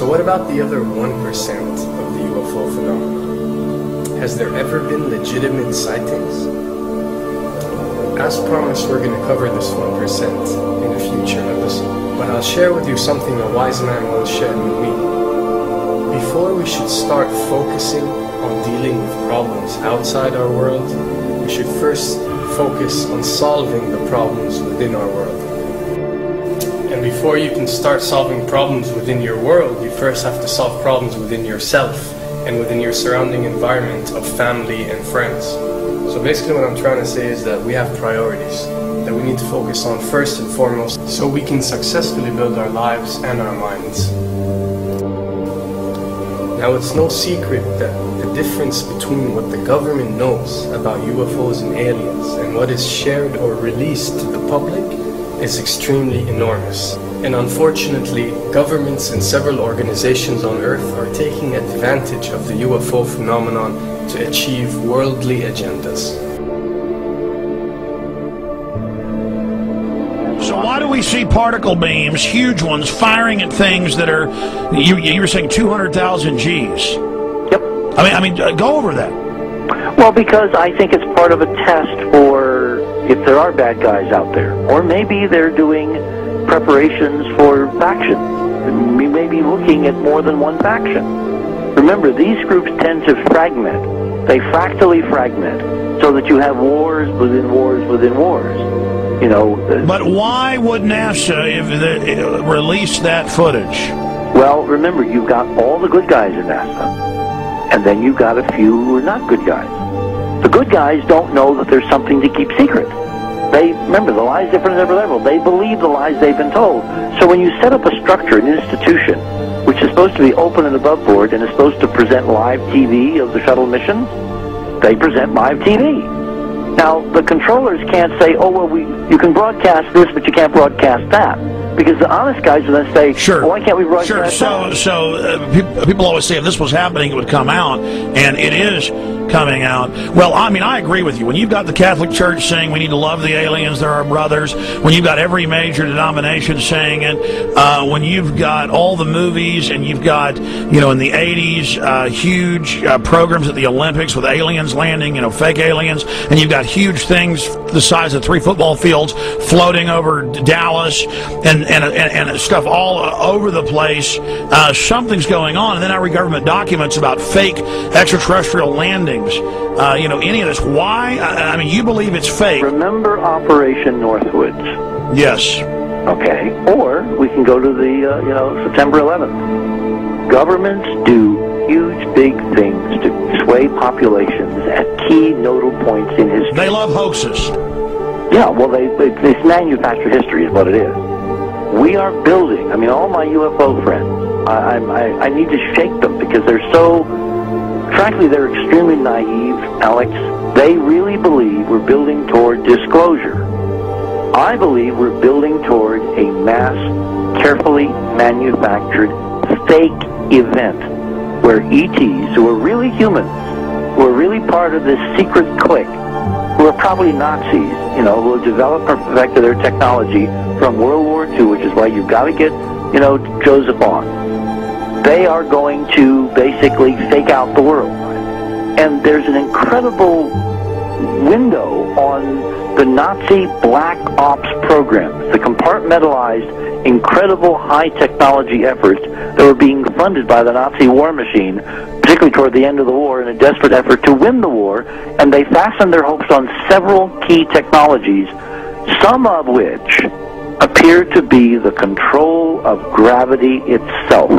So what about the other 1% of the UFO phenomenon? Has there ever been legitimate sightings? As promised, we're going to cover this 1% in a future episode. But I'll share with you something a wise man once shared with me. Before we should start focusing on dealing with problems outside our world, we should first focus on solving the problems within our world. And before you can start solving problems within your world, you first have to solve problems within yourself and within your surrounding environment of family and friends. So basically what I'm trying to say is that we have priorities that we need to focus on first and foremost so we can successfully build our lives and our minds. Now, it's no secret that the difference between what the government knows about UFOs and aliens and what is shared or released to the public is extremely enormous. And unfortunately, governments and several organizations on Earth are taking advantage of the UFO phenomenon to achieve worldly agendas. So why do we see particle beams, huge ones, firing at things that are, you were saying 200,000 Gs? Yep. I mean, go over that. Well, because I think it's part of a test for if there are bad guys out there. Or maybe they're doing preparations for faction. We may be looking at more than one faction. Remember, these groups tend to fragment. They fractally fragment so that you have wars within wars within wars. You know. But why would NASA release that footage? Well, remember, you've got all the good guys in NASA, and then you've got a few who are not good guys. The good guys don't know that there's something to keep secret. They, remember, the lie's different at every level. They believe the lies they've been told. So when you set up a structure, an institution, which is supposed to be open and above board and is supposed to present live TV of the shuttle missions, they present live TV. Now, the controllers can't say, oh, well, you can broadcast this, but you can't broadcast that. Because the honest guys are going to say, sure. Well, why can't we broadcast that? So people always say if this was happening, it would come out, and it is coming out. Well, I mean, I agree with you. When you've got the Catholic Church saying we need to love the aliens, they're our brothers, when you've got every major denomination saying it, when you've got all the movies, and you've got, you know, in the 80s, huge programs at the Olympics with aliens landing, you know, fake aliens, and you've got huge things the size of 3 football fields floating over Dallas, and stuff all over the place. Something's going on, and then I read government documents about fake extraterrestrial landings. You know, any of this. Why? I mean, you believe it's fake. Remember Operation Northwoods? Yes. Okay. Or we can go to the, you know, September 11th. Governments do huge, big things to sway populations at key nodal points in history. They love hoaxes. Yeah, well, they manufacture history is what it is. We are building, I mean, all my UFO friends, I need to shake them because they're so, frankly, they're extremely naive, Alex. They really believe we're building toward disclosure. I believe we're building toward a mass, carefully manufactured, fake event where ETs, who are really humans, who are really part of this secret clique, who are probably Nazis, you know, who have developed and perfected their technology from World War II, which is why you've got to get, you know, Joseph on. They are going to basically fake out the world. And there's an incredible window on the Nazi black ops programs, the compartmentalized, incredible high technology efforts that were being funded by the Nazi war machine, particularly toward the end of the war, in a desperate effort to win the war, and they fastened their hopes on several key technologies, some of which appear to be the control of gravity itself,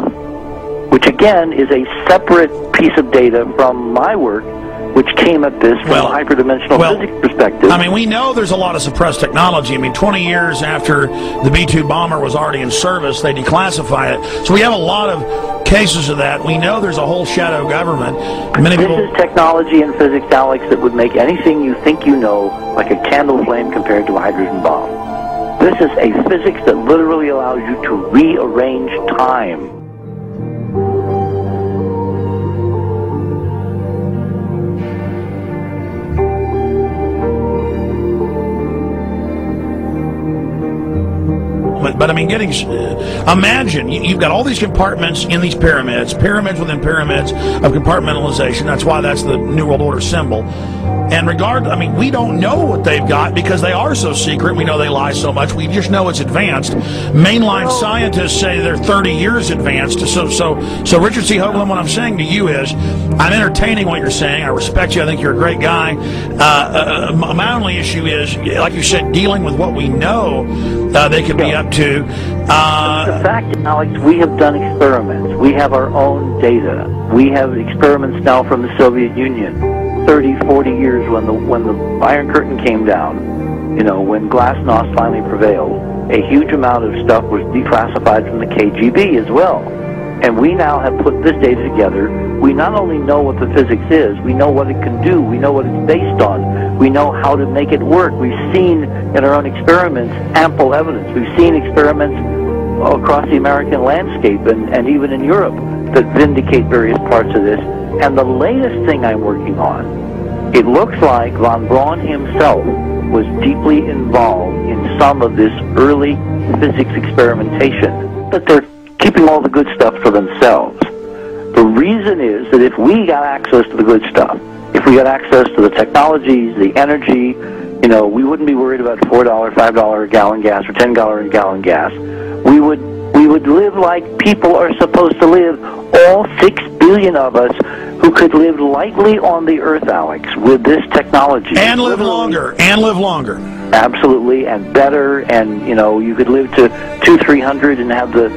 which again is a separate piece of data from my work, which came at this from a hyperdimensional physics perspective. I mean, we know there's a lot of suppressed technology. I mean, 20 years after the B-2 bomber was already in service, they declassified it. So we have a lot of cases of that. We know there's a whole shadow government. This is technology and physics, Alex, that would make anything you think you know like a candle flame compared to a hydrogen bomb. This is a physics that literally allows you to rearrange time. But I mean, imagine you've got all these compartments in these pyramids, pyramids within pyramids of compartmentalization. That's why that's the New World Order symbol. And I mean, we don't know what they've got because they are so secret. We know they lie so much. We just know it's advanced. Mainline scientists say they're 30 years advanced. So Richard C. Hoagland, what I'm saying to you is, I'm entertaining what you're saying. I respect you. I think you're a great guy. My only issue is, like you said, dealing with what we know they could be up to. The fact, Alex, we have done experiments. We have our own data. We have experiments now from the Soviet Union. 30, 40 years when the Iron Curtain came down, you know, when Glasnost finally prevailed, a huge amount of stuff was declassified from the KGB as well. And we now have put this data together. We not only know what the physics is, we know what it can do, we know what it's based on, we know how to make it work. We've seen in our own experiments ample evidence. We've seen experiments across the American landscape and even in Europe that vindicate various parts of this. And the latest thing I'm working on, it looks like von Braun himself was deeply involved in some of this early physics experimentation, but they're keeping all the good stuff for themselves. The reason is that if we got access to the good stuff, if we got access to the technologies, the energy, you know, we wouldn't be worried about $4, $5 a gallon gas or $10 a gallon gas. We would live like people are supposed to live, all 6 billion of us who could live lightly on the earth, Alex, with this technology. And live longer, Absolutely, and better, and, you know, you could live to 200-300 and have the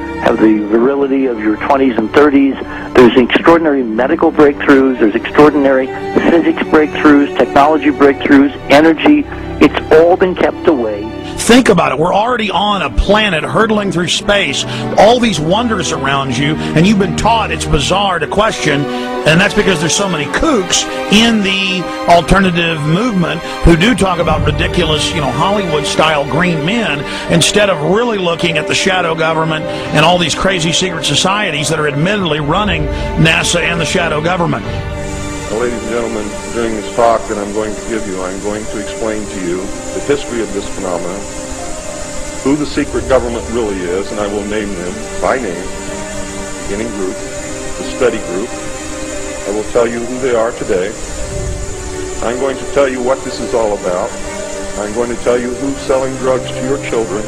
virility of your 20s and 30s. There's extraordinary medical breakthroughs, there's extraordinary physics breakthroughs, technology breakthroughs, energy. It's all been kept away. Think about it. We're already on a planet hurtling through space, all these wonders around you, and you've been taught it's bizarre to question, and that's because there's so many kooks in the alternative movement who do talk about ridiculous, you know, Hollywood-style green men, instead of really looking at the shadow government and all these crazy secret societies that are admittedly running NASA and the shadow government. Well, ladies and gentlemen, during this talk that I'm going to give you, I'm going to explain to you the history of this phenomenon, who the secret government really is, and I will name them by name, beginning group, the study group. I will tell you who they are today. I'm going to tell you what this is all about. I'm going to tell you who's selling drugs to your children,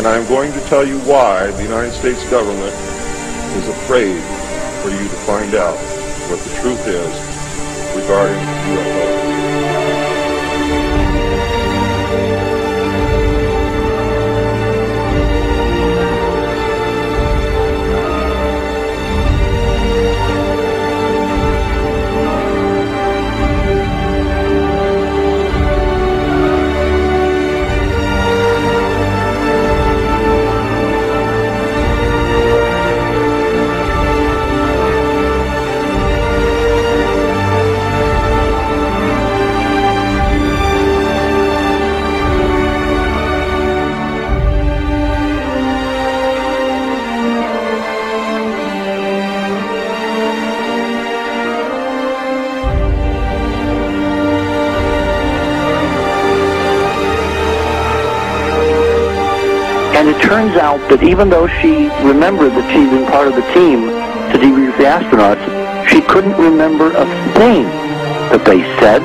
and I'm going to tell you why the United States government is afraid for you to find out what the truth is regarding UFOs. And it turns out that even though she remembered that she'd been part of the team to debrief the astronauts, she couldn't remember a thing that they said.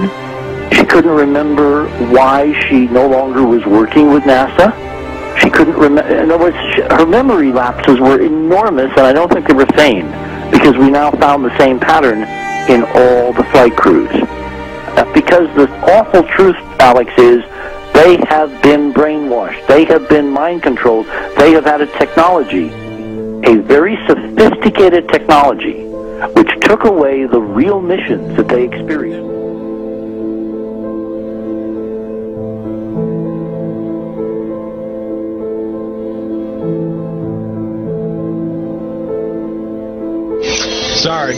She couldn't remember why she no longer was working with NASA. She couldn't remember. In other words, her memory lapses were enormous, and I don't think they were feigned, because we now found the same pattern in all the flight crews. Because the awful truth, Alex, is they have been brainwashed. They have been mind controlled. They have had a technology, a very sophisticated technology, which took away the real missions that they experienced. Sorry.